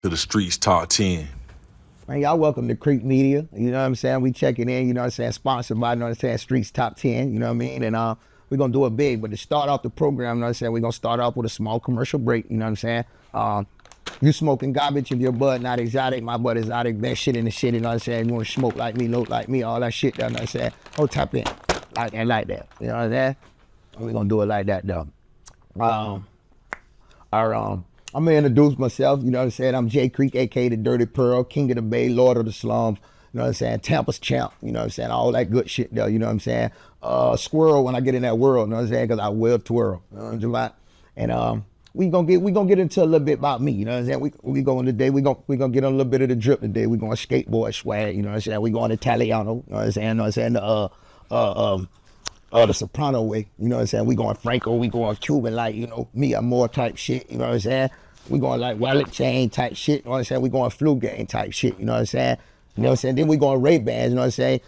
to the Streets Top 10. Man, y'all welcome to Creek Media. You know what I'm saying? We checking in, you know what I'm saying? Sponsored by, you know what I'm saying, Streets Top 10, you know what I mean? And we're going to do it big. But to start off the program, you know what I'm saying, we're going to start off with a small commercial break, you know what I'm saying? You smoking garbage if your bud not exotic, my bud exotic, best shit in the shit, you know what I'm saying? You want to smoke like me, look like me, all that shit, you know what I'm saying? Oh, tap in, like that, you know what I'm saying? We're going to do it like that, though. I'm gonna introduce myself, you know what I'm saying? I'm JCreek, aka the Dirty Pearl, King of the Bay, Lord of the Slums, you know what I'm saying? Tampa's champ, you know what I'm saying? All that good shit though, you know what I'm saying? Squirrel when I get in that world, you know what I'm saying? Cause I will twirl, you know what I'm saying? And we gonna get into a little bit about me, you know what I'm saying? We going today, we gonna get on a little bit of the drip today. We going skateboard swag, you know what I'm saying? We going Italiano, you know what I'm saying? You know what I'm saying? The Soprano way, you know what I'm saying? We going Franco, we going Cuban, like, you know, me, I'm more type shit, you know what I'm saying? We going like wallet chain type shit, you know what I'm saying? We going flu game type shit, you know what I'm saying? You know what I'm saying? Then we going Ray-Bans, you know what I'm saying?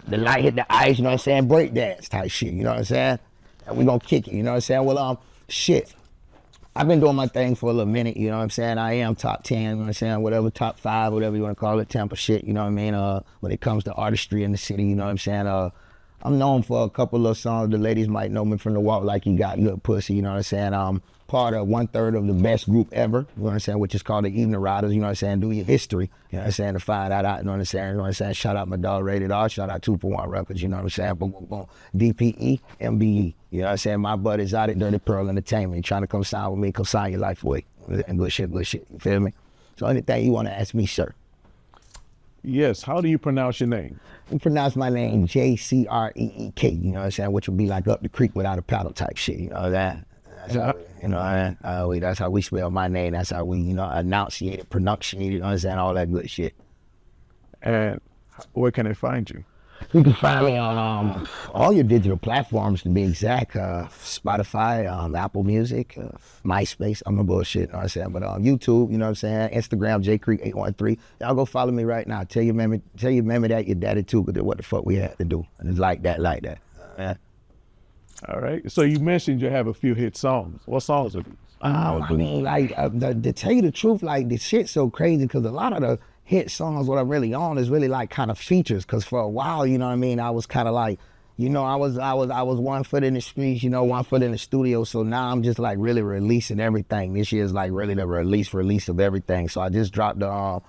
The light hit the ice, you know what I'm saying? Break dance type shit, you know what I'm saying? And we gonna kick it, you know what I'm saying? Well, shit. I've been doing my thing for a little minute, you know what I'm saying? I am top 10, you know what I'm saying? Whatever, top 5, whatever you want to call it, Tampa shit, you know what I mean? When it comes to artistry in the city, you know what I'm saying? I'm known for a couple of songs. The ladies might know me from the Walk Like You Got Good Pussy, you know what I'm saying? I'm part of 1/3 of the best group ever, you know what I'm saying, which is called the Evening Riders, you know what I'm saying? Do your history, you know what I'm saying, to find that out, you know what I'm saying? You know what I'm saying? Shout out my dog Rated R, shout out 2-for-1 Records, you know what I'm saying? Boom, boom, boom. DPE, MBE, you know what I'm saying? My buddy is out at Dirty Pearl Entertainment. You trying to come sign with me, come sign your life away. And good shit, you feel me? So anything you want to ask me, sir? Yes, how do you pronounce your name? You pronounce my name JCreek, you know what I'm saying, which would be like up the creek without a paddle type shit, you know that? That's how, you know, that's how we spell my name, that's how we, you know, enunciate it, pronunciate it, you know what I'm saying, all that good shit. And where can I find you? You can find me on all your digital platforms to be exact, Spotify, Apple Music, MySpace, I'm no bullshit, you know what I'm saying, but YouTube, you know what I'm saying, Instagram, JCreek813, y'all go follow me right now, tell your mammy that your daddy too, because what the fuck we had to do, and it's like that. All right, so you mentioned you have a few hit songs. What songs are these? I mean, like, to tell you the truth, like, the shit's so crazy, because a lot of the hit songs, what I'm really on is really like kind of features, because for a while, you know what I mean, I was kind of like, you know, I was 1 foot in the streets, you know, 1 foot in the studio, so now I'm just like really releasing everything. This year is like really the release of everything. So I just dropped the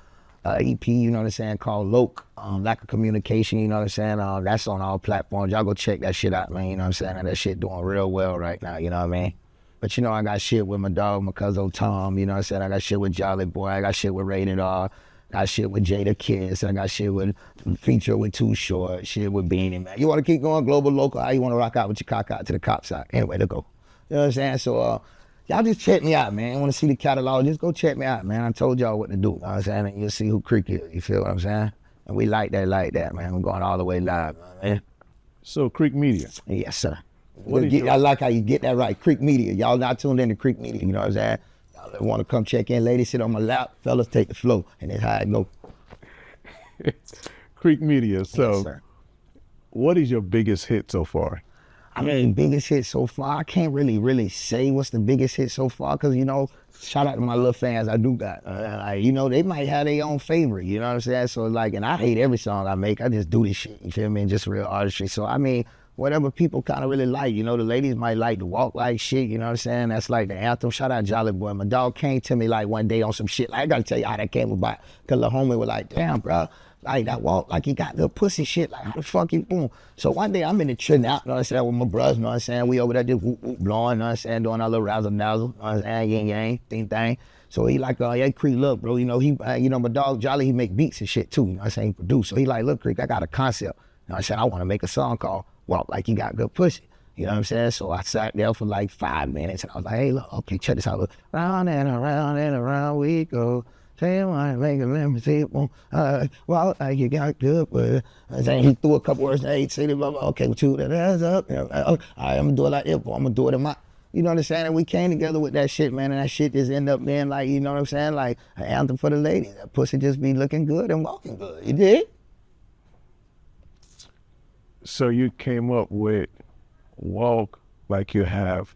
EP, you know what I'm saying, called Loke, Lack of Communication, you know what I'm saying, that's on all platforms. Y'all go check that shit out, man, you know what I'm saying, and that shit doing real well right now, you know what I mean. But you know, I got shit with my dog, my cousin Tom, you know what I'm saying, I got shit with Jolly Boy, I got shit with Rated R, got shit with Jada Kiss, I got shit with feature with Too Short, shit with Beanie Man. You want to keep going global, local, how you want to rock out with your cock out to the cop side? Anyway, to go. You know what I'm saying? So y'all just check me out, man. Want to see the catalog, just go check me out, man. I told y'all what to do, you know what I'm saying? And you'll see who Creek is, you feel what I'm saying? And we like that, man. We're going all the way live, man. So Creek Media. Yes, sir. I like how you get that right, Creek Media. Y'all not tuned in to Creek Media, you know what I'm saying? Want to come check in, ladies, sit on my lap, fellas, take the flow, and that's how it go. Creek Media. So, yes, what is your biggest hit so far? I mean, biggest hit so far, I can't really say what's the biggest hit so far, because, you know, shout out to my little fans I do got. You know, they might have their own favorite, you know what I'm saying? So, like, and I hate every song I make. I just do this shit, you feel me? And just real artistry. So, I mean, whatever people kind of really like, you know, the ladies might like to walk like shit, you know what I'm saying? That's like the anthem. Shout out Jolly Boy. My dog came to me like one day on some shit. Like, I gotta tell you how that came about. Cause the homie was like, damn, bro, like that walk like he got the pussy shit. Like, how the fuck you boom? So one day I'm in the trip out, you know what I'm saying, with my brothers, you know what I'm saying? We over there just whoop, whoop, blowing, you know what I'm saying, doing our little razzle dazzle, you know what I'm saying, yin yang, thing thing. So he like, yeah, Creek, look, bro, you know, you know, my dog Jolly, he make beats and shit too, you know what I'm saying, he produce. So he like, look, Creek, I got a concept. You know what I'm saying, I want to make a song called Walk Like You Got Good Pussy. You know what I'm saying? So I sat there for like 5 minutes and I was like, hey, look, okay, check this out. Look. Round and around we go. Say you want to make a lemon see walk like you got good pussy. I'm saying he threw a couple words and he said, okay, well, two that ass up. All right, I'm going to do it like this, I'm going to do it in my, you know what I'm saying? And we came together with that shit, man, and that shit just ended up being like, you know what I'm saying? Like an anthem for the ladies. That pussy just be looking good and walking good. You did? So you came up with Walk Like You Have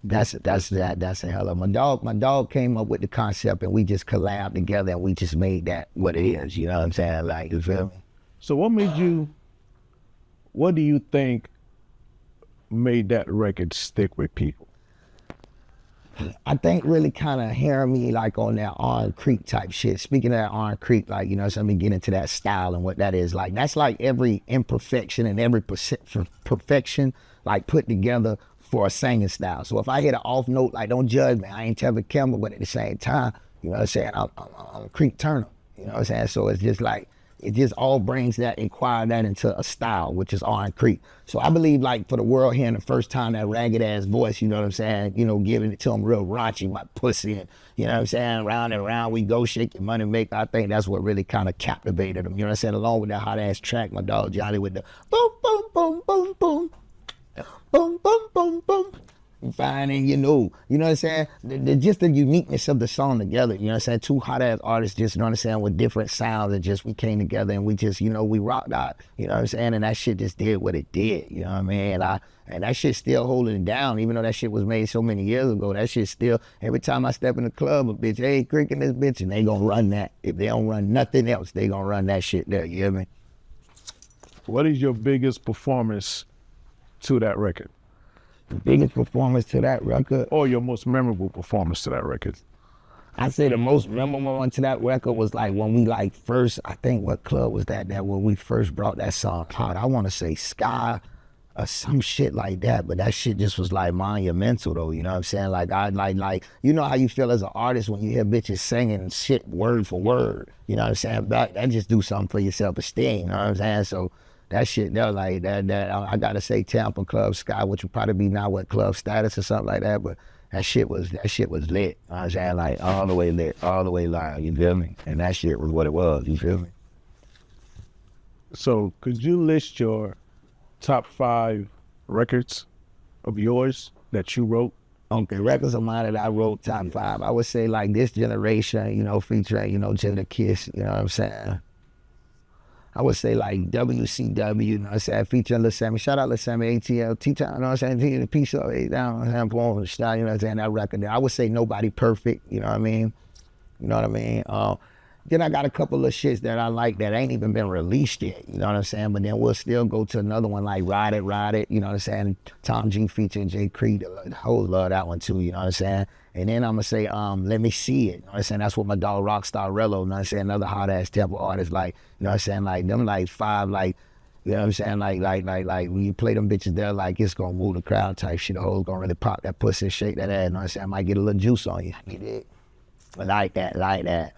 That's a hell of my dog came up with the concept and we just collabed together and we just made that what it is, you know what I'm saying? Like, you feel me? So what do you think made that record stick with people? I think really kind of hearing me like on that Iron Creek type shit. Speaking of that Iron Creek, like, you know, so let me get into that style and what that is. Like, that's like every imperfection and every perfection like put together for a singing style. So if I hit an off note, like, don't judge me. I ain't Tevin Campbell, but at the same time, you know what I'm saying, I'm a Creek Turner. You know what I'm saying? So it's just like, it just all brings that, inquire that into a style, which is Iron Creek. So I believe like for the world hearing the first time that ragged ass voice, you know what I'm saying, you know, giving it to them real raunchy, my pussy, and you know what I'm saying, round and round we go, shake your money maker. I think that's what really kind of captivated them. You know what I'm saying? Along with that hot ass track, my dog Johnny with the boom, boom, boom, boom, boom. Boom, boom, boom, boom. Finding, you know what I'm saying? Just the uniqueness of the song together, you know what I'm saying? Two hot ass artists just, you know what I'm saying, with different sounds, and just we came together and we just, you know, we rocked out, you know what I'm saying? And that shit just did what it did, you know what I mean? And that shit still holding it down, even though that shit was made so many years ago. That shit still, every time I step in the club, a bitch, hey, Creek in this bitch, and they gonna run that. If they don't run nothing else, they gonna run that shit there, you hear me? What is your biggest performance to that record? The biggest performance to that record? Or your most memorable performance to that record? I'd say the most memorable one to that record was like when we like first, I think what club was that when we first brought that song out. I want to say Sky or some shit like that, but that shit just was like monumental though, you know what I'm saying? Like I like you know how you feel as an artist when you hear bitches singing shit word for word, you know what I'm saying? That just do something for your self-esteem, you know what I'm saying? So that shit, that like that I gotta say Tampa Club Sky, which would probably be now what Club Status or something like that, but that shit was lit. You know what I'm saying? Like all the way lit, all the way live, you feel me? And that shit was what it was, you feel me? So could you list your top 5 records of yours that you wrote? Okay, records of mine that I wrote top 5. I would say like This Generation, you know, featuring, you know, Jada Kiss, you know what I'm saying? I would say like WCW, you know what I'm saying, featuring Lil Sammy. Shout out Lil Sammy, ATL, T-Time, you know what I'm saying, Peace up, down, you know what I'm saying, that record there. I would say Nobody Perfect, you know what I mean? You know what I mean? Then I got a couple of shits that I like that ain't even been released yet, you know what I'm saying? But then we'll still go to another one like Ride It, you know what I'm saying? Tom G featuring JCreek, the whole love that one too, you know what I'm saying? And then I'm gonna say, Let Me See It, you know what I'm saying? That's what my dog Rockstar Rello, you know what I'm saying? Another hot ass Tampa artist, like, you know what I'm saying? Like them like 5, like, you know what I'm saying? Like when you play them bitches there, like it's gonna move the crowd type shit. The hoes gonna really pop that pussy and shake that ass, you know what I'm saying? I might get a little juice on you, you dig? But like that.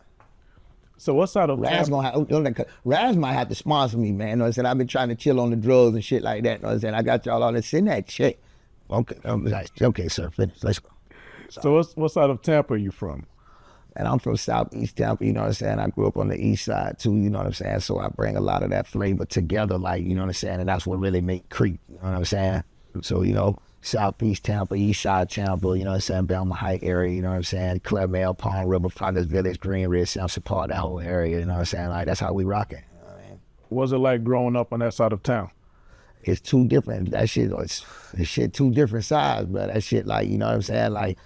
So what side of Raz might have to sponsor me, man. You know what I'm saying? I've been trying to chill on the drugs and shit like that. You know what I'm saying? I got y'all on this. Send that check. Okay, sir, finish. Let's go. So what side of Tampa are you from? And I'm from Southeast Tampa, you know what I'm saying? I grew up on the east side too, you know what I'm saying? So I bring a lot of that flavor together, like, you know what I'm saying? And that's what really make Creek, you know what I'm saying? So, you know, Southeast Tampa, East Side Tampa, you know what I'm saying, Belma Heights area, you know what I'm saying, Claremont, Palm River, Founders Village, Green Ridge, South Park, that whole area, you know what I'm saying, like that's how we rock it. You know what I mean? What was it like growing up on that side of town? It's two different, that shit, it's shit two different sides, but that shit like, you know what I'm saying, like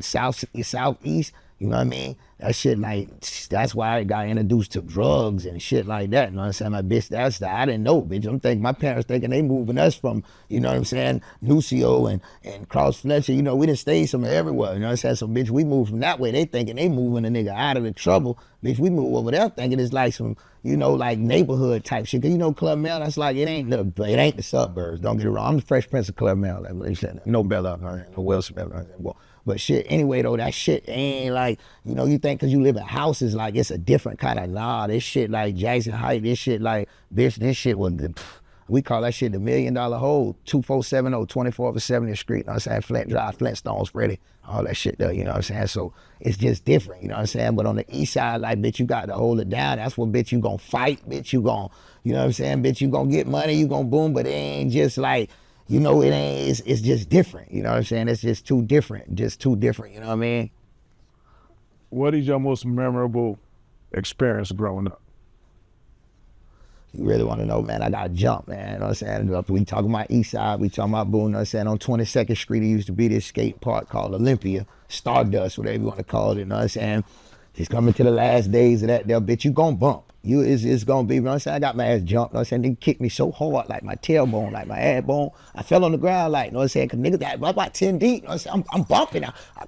Southeast, you know what I mean? That shit like, that's why I got introduced to drugs and shit like that, you know what I'm saying? Like, bitch, I didn't know, bitch. I'm thinking, my parents thinking they moving us from, you know what I'm saying, Nucio and Cross Fletcher, you know, we done stayed somewhere everywhere, you know what I'm saying? So, bitch, we moved from that way. They thinking they moving a nigga out of the trouble. Bitch, we move over there thinking it's like some, you know, like neighborhood type shit. Cause you know, Club Mel, that's like, it ain't the suburbs, don't get it wrong. I'm the Fresh Prince of Club Mel, like, no Bella, no Will Smith, but shit, anyway though, that shit ain't like, you know, you think cause you live in houses like it's a different kind of, nah, this shit like Jackson Heights, this shit like, bitch, this shit was, we call that shit the $1 Million Hole, 2470 24th 70th Street, you know what I'm saying, Flint Drive, Flintstones, Freddy, all that shit there, you know what I'm saying? So it's just different, you know what I'm saying? But on the east side, like, bitch, you got to hold it down. That's what, bitch, you gonna fight, bitch, you gonna, you know what I'm saying? Bitch, you gonna get money, you gonna boom, but it ain't just like, you know, it ain't, it's just different, you know what I'm saying? It's just too different, you know what I mean? What is your most memorable experience growing up? You really want to know, man, I got jumped, man. You know what I'm saying? We talking about East Side, we talking about Boone, you know what I'm saying? On 22nd Street, there used to be this skate park called Olympia, Stardust, whatever you want to call it, you know what I'm saying? It's coming to the last days of that there, bitch, you gonna bump. It's gonna be, you know what I'm saying? I got my ass jumped, you know what I'm saying? They kicked me so hard, like my tailbone, like my ass bone. I fell on the ground, like, you know what I'm saying? Cause niggas got about 10 deep, you know what I'm saying? I'm bumping.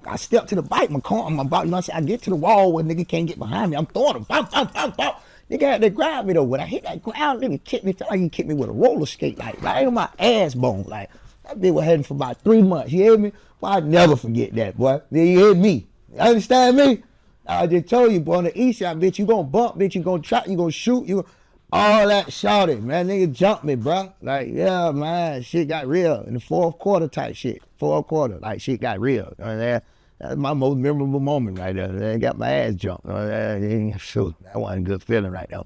I step to the bike, I'm about, you know what I'm saying? I get to the wall where nigga can't get behind me. I'm throwing them, bump, bump, bump, bump. Nigga had to grab me though. When I hit that ground, nigga kicked me, felt like he kicked me with a roller skate, like right on my ass bone. Like, that bitch was heading for about 3 months, you hear me? Boy, I never forget that, boy. Then you hear me. You understand me? I just told you, boy, on the east side, bitch, you gonna bump, bitch, you gonna try, you gonna shoot, all that shouting, man, nigga jumped me, bro. Like, yeah, man, shit got real in the fourth quarter type shit. Fourth quarter, like, shit got real. You know what I'm saying? That's my most memorable moment right there. I got my ass jumped. You know what I'm saying? Shoot, that wasn't a good feeling right there.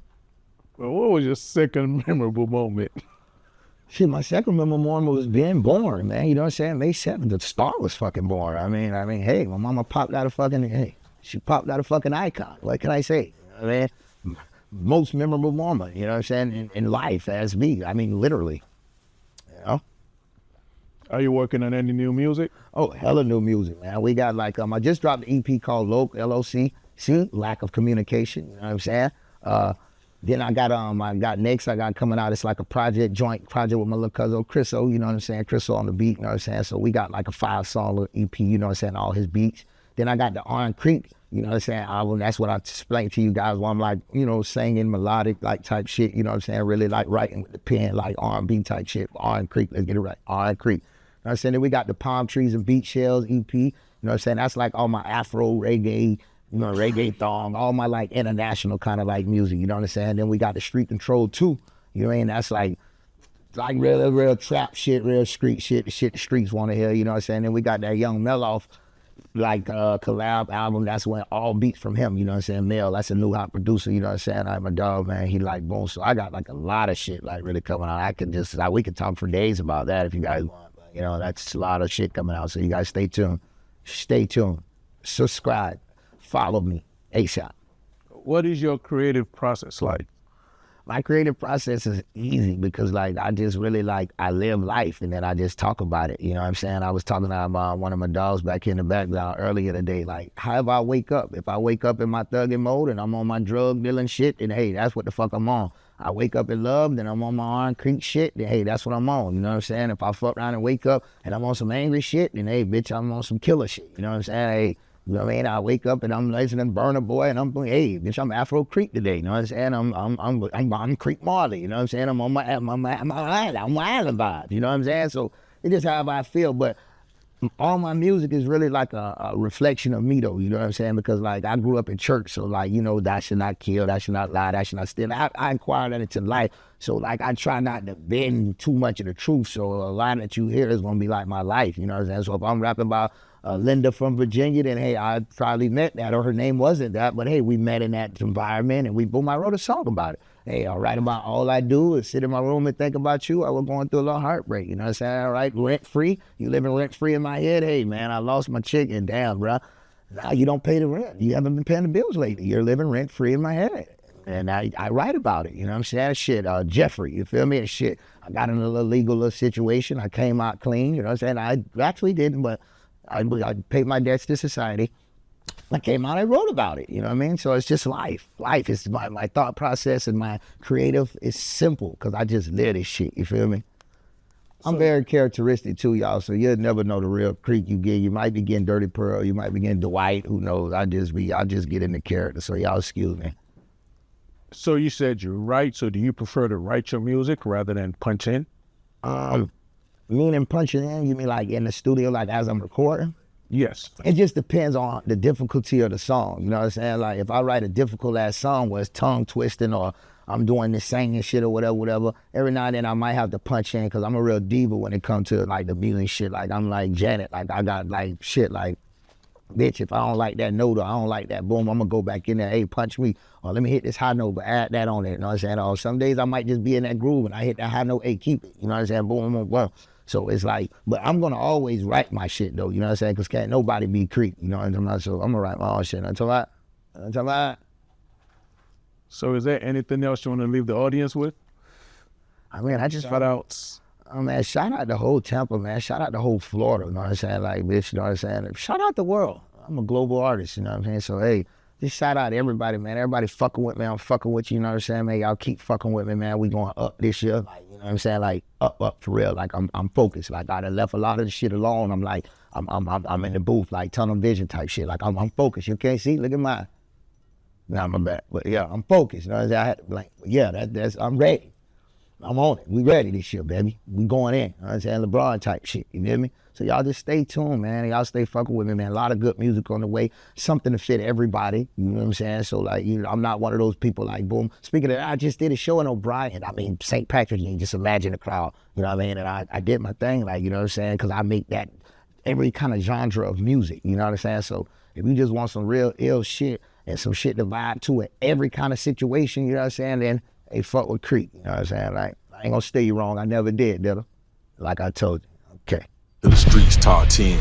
Well, what was your second memorable moment? Shit, my second memorable moment was being born, man. You know what I'm saying? May 7th, the star was fucking born. I mean, hey, my mama popped out a fucking, she popped out a fucking icon. What can I say? You know what I mean? Most memorable moment, you know what I'm saying, in life as me. I mean, literally, you know? Are you working on any new music? Oh, hella new music, man. We got like, I just dropped an EP called LOC, Lack of Communication, you know what I'm saying? Then I got next, I got coming out, it's like a joint project with my little cousin, Chriso, you know what I'm saying? Chriso on the beat, you know what I'm saying? So we got like a 5-song EP, you know what I'm saying? All his beats. Then I got the Iron Creek, you know what I'm saying, album. That's what I explained to you guys while I'm like, you know, singing melodic like type shit, you know what I'm saying, really like writing with the pen, like R&B type shit. Iron Creek, let's get it right, Iron Creek. You know what I'm saying? Then we got the Palm Trees and Beach Shells EP, you know what I'm saying, that's like all my Afro, reggae, you know, reggae thong, all my like international kind of like music, you know what I'm saying? Then we got the Street Control 2, you know what I mean, that's like real trap shit, real street shit, the shit the streets want to hear, you know what I'm saying? Then we got that Young Meloff, like collab album, that's when all beats from him, you know what I'm saying? Mel, that's a new hot producer, you know what I'm saying? I'm a dog, man, he like boom. So I got like a lot of shit like really coming out. We could talk for days about that if you guys want, but you know, that's a lot of shit coming out. So you guys stay tuned, subscribe, follow me, ASAP. What is your creative process like? My creative process is easy because like I just really like I live life and then I just talk about it. You know what I'm saying? I was talking to one of my dogs back in the background earlier today. Like, however I wake up, if I wake up in my thugging mode and I'm on my drug dealing shit, then hey, that's what the fuck I'm on. I wake up in love, then I'm on my Iron Creek shit, then hey, that's what I'm on. You know what I'm saying? If I fuck around and wake up and I'm on some angry shit, then hey, bitch, I'm on some killer shit. You know what I'm saying? Hey, you know what I mean? I wake up and I'm listening to Burna Boy and I'm going, hey, bitch, I'm Afro Creek today. You know what I'm saying? I'm Creek Marley. You know what I'm saying? I'm on my island vibe. You know what I'm saying? So it's just how I feel. But all my music is really like a reflection of me though. You know what I'm saying? Because like I grew up in church. So like, you know, thou should not kill, thou should not lie, thou should not steal. I inquire that into life. So like I try not to bend too much of the truth. So a line that you hear is going to be like my life. You know what I'm saying? So if I'm rapping about Linda from Virginia, then hey, I probably met that, or her name wasn't that, but hey, we met in that environment and I wrote a song about it. Hey, I write about all I do is sit in my room and think about you. I was going through a little heartbreak, you know what I'm saying? All right, rent free. You living rent free in my head. Hey man, I lost my chick and damn, bro. Now you don't pay the rent. You haven't been paying the bills lately. You're living rent free in my head. And I write about it, you know what I'm saying? Shit, Jeffrey, you feel me? Shit, I got in a little legal situation. I came out clean, you know what I'm saying? I actually didn't, but I paid my debts to society. I came out, I wrote about it, you know what I mean? So it's just life. Life is my thought process and my creative is simple because I just live this shit, you feel me? I'm very characteristic too, y'all, so you'll never know the real Creek you get. You might be getting Dirty Pearl, you might be getting Dwight, who knows? I just get in the character, so y'all excuse me. So you said you write, so do you prefer to write your music rather than punch in? Meaning punching in, you mean like in the studio, like as I'm recording? Yes. It just depends on the difficulty of the song, you know what I'm saying? Like if I write a difficult ass song where it's tongue twisting or I'm doing this singing shit or whatever, every now and then I might have to punch in because I'm a real diva when it comes to like the music shit. Like I'm like Janet, like I got like shit like, bitch, if I don't like that note or I don't like that boom, I'm gonna go back in there, hey, punch me, or let me hit this high note, but add that on it, you know what I'm saying? Or some days I might just be in that groove and I hit that high note, hey, keep it, you know what I'm saying? Boom, boom, boom. So it's like, but I'm gonna always write my shit though, you know what I'm saying? Because can't nobody be Creek, you know what I'm saying? So I'm gonna write my own shit. Until I. So is there anything else you want to leave the audience with? I mean, I just Shout outs. Oh man, shout out the whole Tampa, man. Shout out the whole Florida, you know what I'm saying? Like, bitch, you know what I'm saying? Shout out the world. I'm a global artist, you know what I'm saying? So, hey, just shout out to everybody, man. Everybody fucking with me. I'm fucking with you, you know what I'm saying, man? Y'all keep fucking with me, man. We going up this year, like, you know what I'm saying? Like, up for real. Like, I'm focused. Like, I done left a lot of the shit alone. I'm like, I'm in the booth, like, tunnel vision type shit. Like, I'm focused. You can't see? Look at mine. Nah, my bad. But yeah, I'm focused. You know what I'm saying? I had to blink. But yeah, I'm ready. I'm on it. We ready this year, baby. We going in. You know what I'm saying? LeBron type shit. You feel me? So y'all just stay tuned, man. Y'all stay fucking with me, man. A lot of good music on the way. Something to fit everybody. You know what I'm saying? So like, you know, I'm not one of those people like, boom. Speaking of that, I just did a show in O'Brien. I mean, St. Patrick's Day. Just imagine the crowd. You know what I mean? And I did my thing, like, you know what I'm saying? Because I make that every kind of genre of music. You know what I'm saying? So if you just want some real ill shit and some shit to vibe to it, every kind of situation, you know what I'm saying? Then hey, fuck with Creek, you know what I'm saying? Like, I ain't gonna steer you wrong. I never did I? Like I told you. Okay. The Streets Top 10.